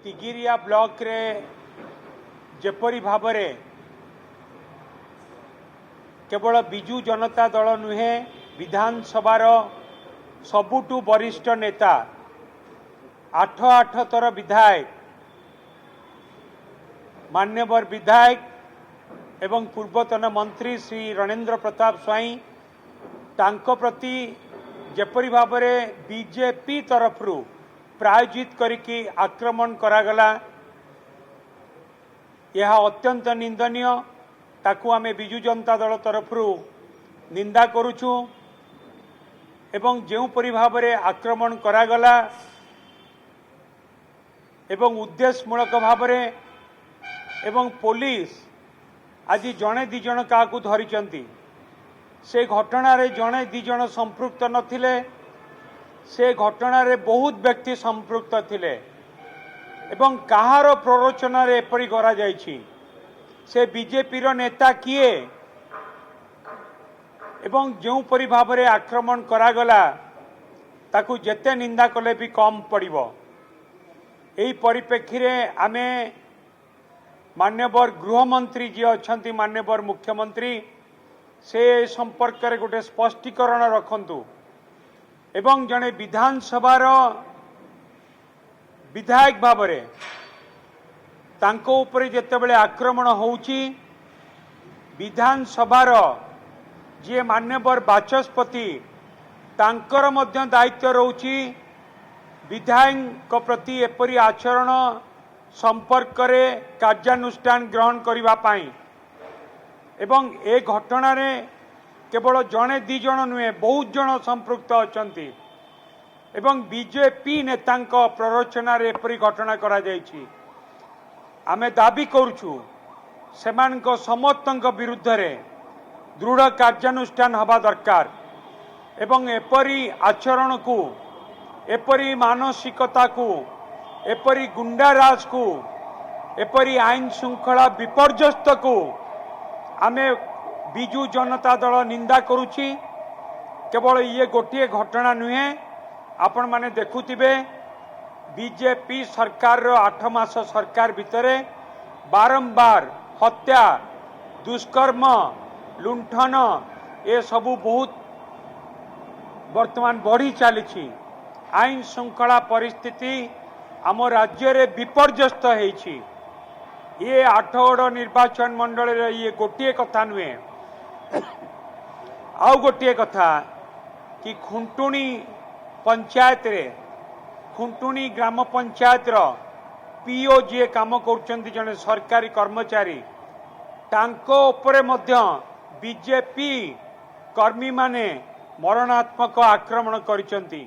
Tigiria block रे जेपरी भावरे केवल बिजू जनता दल नुहे विधानसभार सबुठु वरिष्ठ नेता 8 थर विधायक मान्यवर विधायक एवं पूर्वतन मंत्री श्री रणेंद्र प्रताप स्वाई तांको प्रति जेपरी भावरे बीजेपी तरफरु प्रायोजित करिकी आक्रमण करागला यह अत्यंत निंदनीय। ताकू आमे बिजू जनता दल तरफरु निंदा करुछु एवं जेउ परि भावरे आक्रमण करागला एवं उद्देश्यमूलक भावरे एवं पुलिस आज जड़े दिज क्या धरी से घटना रे जड़े दिज संपृक्त नथिले से घटना रे बहुत व्यक्ति संपृक्त थिले एवं कहार प्ररोचना रे एपरि करा जायछि से बीजेपी रो नेता किए एवं जो परि भावरे आक्रमण करागला ताकू जेते निंदा कले भी कम पड़िबो। एही परिप्रेक्षी रे आमे मान्यवर गृहमंत्री जी अच्छा मान्यवर मुख्यमंत्री से संपर्क रे गोटे स्पष्टीकरण रखंतु एवं जड़े विधानसभार विधायक भावरे तांको उपरे जेतेबेले आक्रमण होउची विधानसभार जे मान्यवर बाचस्पति तांकर मध्य दायित्व रहउची विधायक प्रति एपरी आचरण संपर्क रे कार्यानुष्ठान ग्रहण करिबा पाई एवं ए घटना रे केवल जड़े दिज नुहे बहुत जन संपृक्त अछंती एवं बीजेपी नेतांक प्ररोचना रे एपरी घटना करा जायछि। आमे दाबी करूछु सेमानक समस्तक विरुद्ध रे दृढ़ कार्यानुष्ठान हवा दरकार एवं एपरी आचरण को एपरी मानसिकता को एपरी गुंडाराज को एपरी आईन श्रृंखला विपर्यस्त को आमे बिजू जनता दल निंदा करुछि। केवल ये गोटे घटना नुहे आपण माने देखुथिबे बीजेपी सरकार रो 8 मास सरकार भितरे बारंबार हत्या दुष्कर्म लुंठन ए सबू बहुत वर्तमान बढ़ी चली आईन श्रृंखला परिस्थिति आम राज्य रे विपर्यस्त होईछि। ये 8 निर्वाचन मंडल रे ये गोटे कथा नुहे आउ गोटे कथा कि खुंटुणी पंचायत रे खुंटुणी ग्राम पंचायत रो पीओ जे काम करछंती जने सरकारी कर्मचारी तांको उपरे मध्य बीजेपी कर्मी माने मरणात्मक आक्रमण करिसंती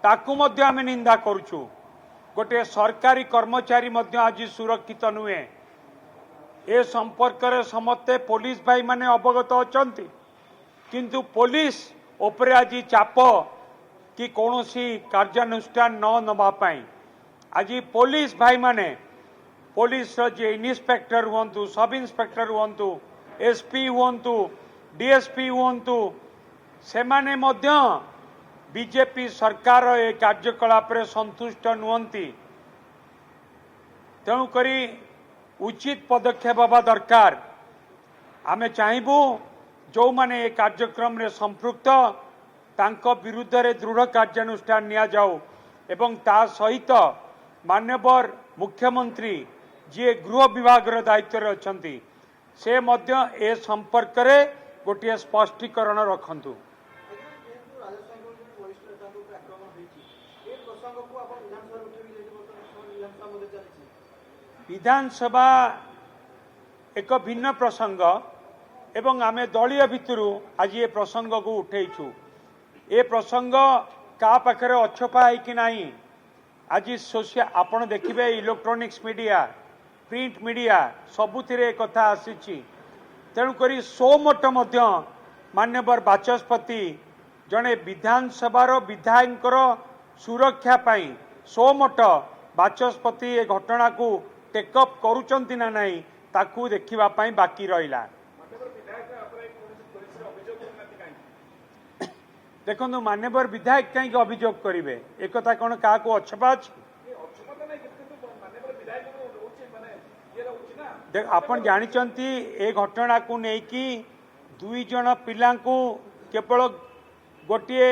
ताकू मध्य आमे निंदा करूछु। गोटे सरकारी कर्मचारी मध्य आज सुरक्षित नुहे ए संपर्क रे समस्ते पुलिस भाई माने अवगत अछंती किंतु पुलिस उपरे आज चाप कि कौनसी कार्यानुष्ठान न नबा पाई आज पुलिस भाई माने पुलिस जे इन्स्पेक्टर हुंतु सब इन्स्पेक्टर हुंतु एसपी हुंतु डीएसपी हुंतु से माने मध्य बीजेपी सरकार ए कार्यकलाप रे संतुष्ट नुहंती तेणु करी उचित पदक्षेप हवा दरकार। आमे चाहबू जो माने ए कार्यक्रम रे संपृक्त तांको विरुद्ध रे दृढ़ कार्यानुष्ठान निया जाऊ एवं ता सहित मान्यवर मुख्यमंत्री जे गृह विभाग रे दायित्व रे अछंती से मध्य ए संपर्क रे गोटे स्पष्टीकरण रखंतु। विधानसभा एक भिन्न प्रसंग एवं आमे दलीय भितरु आज ये प्रसंग को उठेइछु। ए प्रसंग का पाखरे अछपा है कि नहीं आज सोशल आपण देखिबे इलेक्ट्रॉनिक्स मीडिया प्रिंट मीडिया सबुथिरे कथा आसीछि तेणु करी सोमोट मध्य मान्यवर बाचस्पति जड़े विधानसभार विधायक सुरक्षा पाई सोमोट बाचस्पति ए घटना को टेकअप करुचंती ना नहीं ताकू देखिबा पाई बाकी रहिला। देखो मान्यवर विधायक कहीं अभियोग करेंगे एक कौन क्या अछपा अच्छी आपण जानिचंती ए घटना को नेकी दुई जन पिला केवल गोटे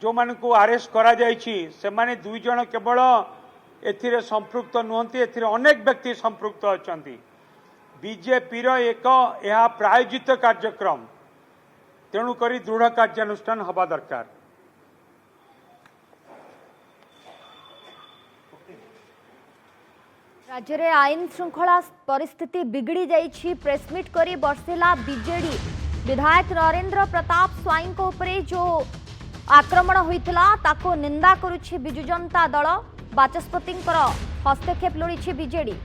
जो मान को अरेस्ट करा जायछि से माने दुई जन केवल एथिरे संपृक्त नुहंती एथिरे अनेक व्यक्ति संपृक्त अछंती बीजेपी रो एक यह प्रायोजित कार्यक्रम तेणु करी दृढ़ कार्यानुष्ठान हवा दरकार। राज्य में आईन श्रृंखला परिस्थिति बिगड़ी जाइछि। प्रेसमिट करी बर्षिला बीजेडी विधायक नरेंद्र प्रताप स्वाई को उपरे जो आक्रमण होइथिला ताको निंदा करुछि बिजु जनता दल। बाचस्पति हस्तक्षेप लोड़ी बीजेडी।